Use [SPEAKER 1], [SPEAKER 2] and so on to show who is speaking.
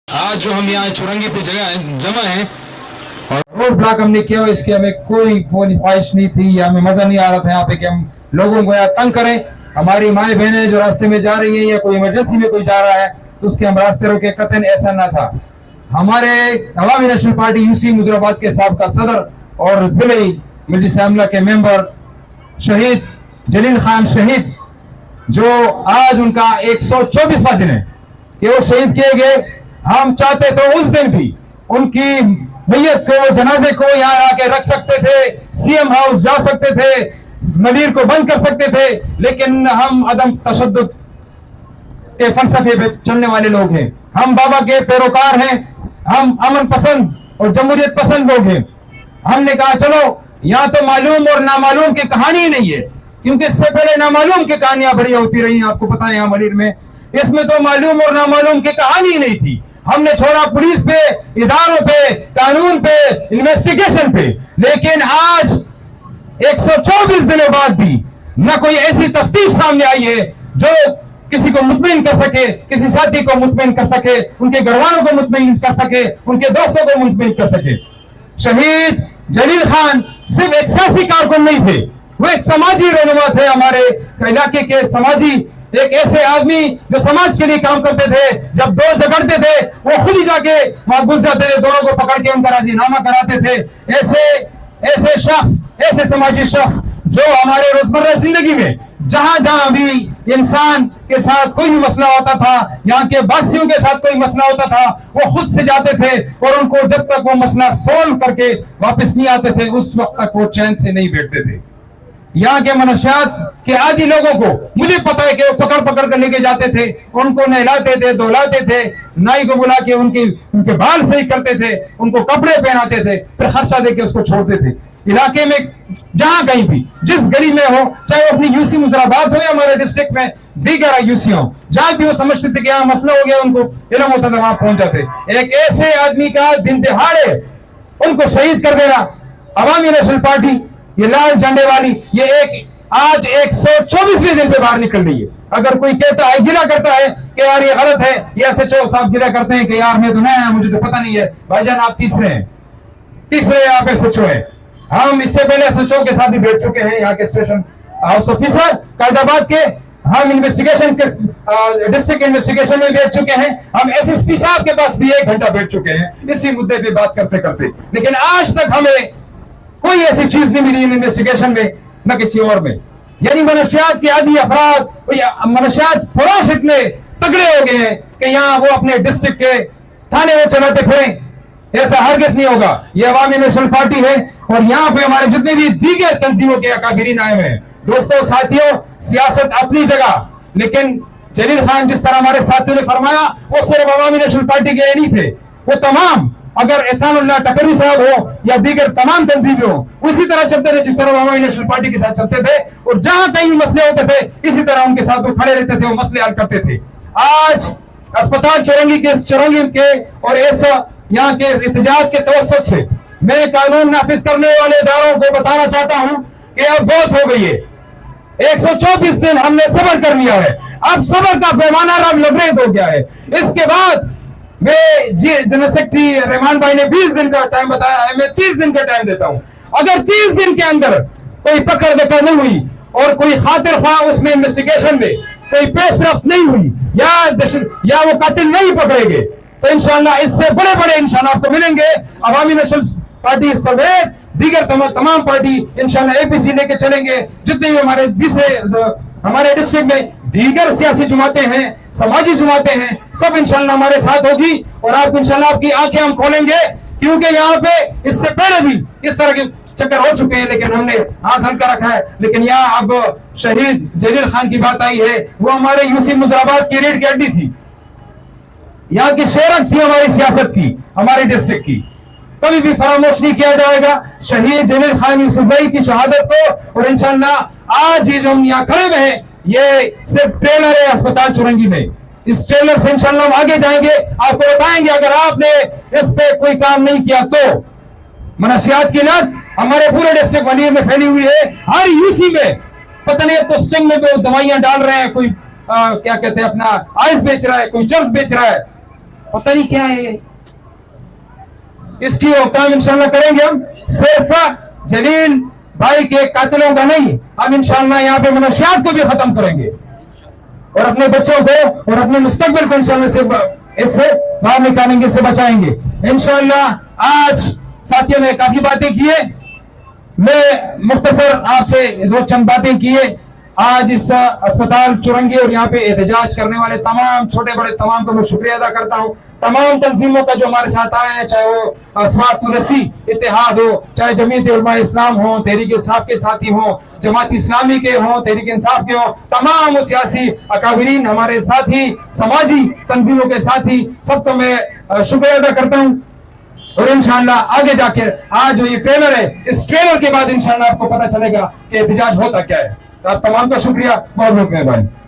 [SPEAKER 1] आज जो हम यहाँ चुरंगी पे जमा हैं
[SPEAKER 2] और रोड ब्लॉक हमने किया, इसकी हमें कोई ख्वाहिश नहीं थी या हमें मजा नहीं आ रहा था यहाँ पे कि हम लोगों को यहाँ तंग करें। हमारी माएँ बहनें जो रास्ते में जा रही हैं या कोई इमरजेंसी में कोई जा रहा है तो उसके हम रास्ते रोके, कतन ऐसा ना था। हमारे अवामी नेशनल पार्टी यूसी मुजराबाद के साबका सदर और जिले मजलिस आमला के मेंबर शहीद जलील खान शहीद, जो आज उनका 124वां दिन है कि वो शहीद किए गए। हम चाहते तो उस दिन भी उनकी मैयत को, जनाजे को यहाँ आके रख सकते थे, सीएम हाउस जा सकते थे, मंदिर को बंद कर सकते थे, लेकिन हम अदम तशद्दुद के फलसफे पे चलने वाले लोग हैं। हम बाबा के पैरोकार हैं, हम अमन पसंद और जमहूरियत पसंद लोग हैं। हमने कहा चलो यहाँ तो मालूम और नामालूम की कहानी ही नहीं है, क्योंकि इससे पहले नामालूम की कहानियां बड़ी होती रही, आपको पता है यहाँ मंदिर में। इसमें तो मालूम और नामालूम की कहानी ही नहीं थी। हमने छोड़ा पुलिस पे, इदारों पे, कानून पे, इन्वेस्टिगेशन पे, लेकिन आज 124 दिनों बाद भी न कोई ऐसी तफ्तीश सामने आई है जो किसी को मुतमईन कर सके, किसी साथी को मुतमईन कर सके, उनके घरवालों को मुतमईन कर सके, उनके दोस्तों को मुतमईन कर सके। शहीद जलील खान सिर्फ एक सियासी कारकुन नहीं थे, वो एक समाजी रहनुमा थे, हमारे इलाके के समाजी, एक ऐसे आदमी जो समाज के लिए काम करते थे। जब दो झगड़ते थे वो खुद ही जाके वहां घुस जाते थे, दोनों को पकड़ के उनका राजीनामा कराते थे। ऐसे शख्स, ऐसे समाजी शख्स जो हमारे रोजमर्रा जिंदगी में जहां जहां भी इंसान के साथ कोई भी मसला होता था, यहाँ के वासियों के साथ कोई मसला होता था, वो खुद से जाते थे और उनको जब तक वो मसला सोल्व करके वापस नहीं आते थे उस वक्त तक वो चैन से नहीं बैठते थे। यहाँ के मनशियात के आदि लोगों को मुझे पता है कि वो पकड़ पकड़ कर लेके जाते थे, उनको नहलाते थे, धुलाते थे, नाई को बुला के उनके बाल सही करते थे, उनको कपड़े पहनाते थे, फिर खर्चा देके उसको छोड़ते थे। इलाके में जहां कहीं भी, जिस गली में हो, चाहे वो अपनी यूसी मुजराबाद हो या हमारे डिस्ट्रिक्ट में दीगर यूसी हो, जहां भी वो समझते थे कि यहाँ मसला हो गया, उनको इल्म होता था, वहां पहुंच जाते। एक ऐसे आदमी का दिन दिहाड़े उनको शहीद कर देना, अवामी नेशनल पार्टी ये लाल झंडे वाली ये आज 124वें दिन पे बाहर निकल रही है। अगर कोई कहता है, गिला करता है कि यार ये गलत है, ये एसएचओ साहब गिला करते हैं कि यार मैं तो नया है, मुझे तो पता नहीं है, भाईजान आप तीसरे आप एसएचओ है। हम इससे पहले एसएचओ के साथ भी बैठ चुके हैं, यहाँ के स्टेशन हाउस ऑफिसर कायदाबाद के, हम इन्वेस्टिगेशन के डिस्ट्रिक्ट इन्वेस्टिगेशन में बैठ चुके हैं, हम एसएसपी साहब के पास भी 1 घंटा बैठ चुके हैं इसी मुद्दे पे बात करते करते, लेकिन आज तक हमें कोई ऐसी चीज नहीं मिली इन्वेस्टिगेशन में, न किसी और में। यानी मनशियात के आदि अफराद, मनशियात फरोश इतने तगड़े हो गए हैं कि यहाँ वो अपने डिस्ट्रिक्ट के थाने में चलाते फिरें, ऐसा हरगिज़ नहीं होगा। ये अवामी नेशनल पार्टी है और यहाँ पे हमारे जितने भी दीगर तंजीमों के अकाबिरीन आए हुए हैं। दोस्तों साथियों, सियासत अपनी जगह, लेकिन जलील खान जिस तरह हमारे साथियों ने फरमाया, वो सिर्फ अवामी नेशनल पार्टी के नहीं थे, वो तमाम, अगर एहसानुल्लाह टकरी साहब हो या दीगर तमाम तंजीमें हो, उसी तरह चलते थे जिस तरह अवामी नेशनल पार्टी के साथ चलते थे, और जहां कहीं मसले होते थे इसी तरह उनके साथ वो खड़े रहते थे, वो मसले हल करते थे। आज अस्पताल चुरंगी के और ऐसा यहाँ के एहतजाज के तवज्जुह से मैं कानून नाफिज करने वाले इदारों को बताना चाहता हूँ कि अब बहुत हो गई है। 124 दिन हमने सब्र कर लिया है, अब सब्र का पैमाना अब लबरेज हो गया है। इसके बाद मैं जनरल सेक्रेटरी रहमान भाई ने 20 दिन का टाइम बताया है, मैं 30 दिन का टाइम देता हूं। अगर 30 दिन के अंदर कोई पकड़ दखल नहीं हुई और कोई खातिर ख्वाह उसमें इन्वेस्टिगेशन में कोई पेशरफ्त नहीं हुई या वो कातिल नहीं पकड़े गए, तो इंशाल्लाह इससे बड़े बड़े इंशाल्लाह आपको मिलेंगे। अवामी नेशनल पार्टी समेत दीगर तमाम पार्टी इंशाल्लाह एपीसी लेके चलेंगे। जितने भी हमारे डिस्ट्रिक्ट में दीगर सियासी जमातें हैं, समाजी जमातें हैं, सब इंशाल्लाह हमारे साथ होगी और आप इंशाल्लाह आपकी आंखें हम खोलेंगे, क्योंकि यहाँ पे इससे पहले भी इस तरह के चक्कर हो चुके हैं, लेकिन हमने हाथ हल्का रखा है। लेकिन यहाँ अब शहीद जलील खान की बात आई है, वो हमारे यूसी मुजराबाद की रीढ़ की हड्डी थी, यहाँ की शेरक थी हमारी सियासत की, हमारी डिस्ट्रिक्ट की, कभी भी फरामोश नहीं किया जाएगा शहीद जलील खान यूसुफजई की शहादत को। और इंशाल्लाह आज ये जो हम यहाँ खड़े हुए हैं, ये सिर्फ ट्रेलर है अस्पताल चुरंगी में। इस ट्रेलर से इंशाल्लाह हम आगे जाएंगे, आपको बताएंगे अगर आपने इस पे कोई काम नहीं किया तो। मनशियात की लत हमारे पूरे डिस्ट्रिक्ट वलीर में फैली हुई है, हर यूसी में पता नहीं अब तो स्टिंग में वो दवाइयां डाल रहे हैं, कोई क्या कहते हैं अपना आइस बेच रहा है, कोई चर्स बेच रहा है, पता नहीं क्या है ये। इसकी रोकथाम इंशाल्लाह करेंगे हम, सिर्फ जलील भाई के कातिलों का नहीं, हम इंशाल्लाह यहाँ पे मनशियात को भी खत्म करेंगे और अपने बच्चों को और अपने मुस्तकबिल को इंशाल्लाह से इससे बाहर निकालेंगे, इससे बचाएंगे इंशाल्लाह। आज साथियों ने काफी बातें की है, मैं मुख्तसर आपसे दो चंद बातें की है। आज इस अस्पताल चुरंगी और यहाँ पे एहतजाज करने वाले तमाम छोटे बड़े तमाम को मैं शुक्रिया अदा करता हूँ। तमाम तंजीमों का जो हमारे साथ आए हैं, चाहे वो अस्वात तुलसी इत्तेहाद हो, चाहे जमीयत उलमा इस्लाम हो, तहरीक इंसाफ के साथी हो, जमात इस्लामी के हो, तहरीक इंसाफ के हो, तमाम वो सियासी अकाबरीन हमारे साथी, समाजी तंजीमों के साथी, सबको मैं शुक्रिया अदा करता हूँ। और इंशाल्लाह आगे जाके आज जो ये ट्रेलर है, इस ट्रेलर के बाद इंशाल्लाह आपको पता चलेगा कि एहतजाज होता क्या है। तो आप तमाम का शुक्रिया, बहुत बहुत मेहरबानी।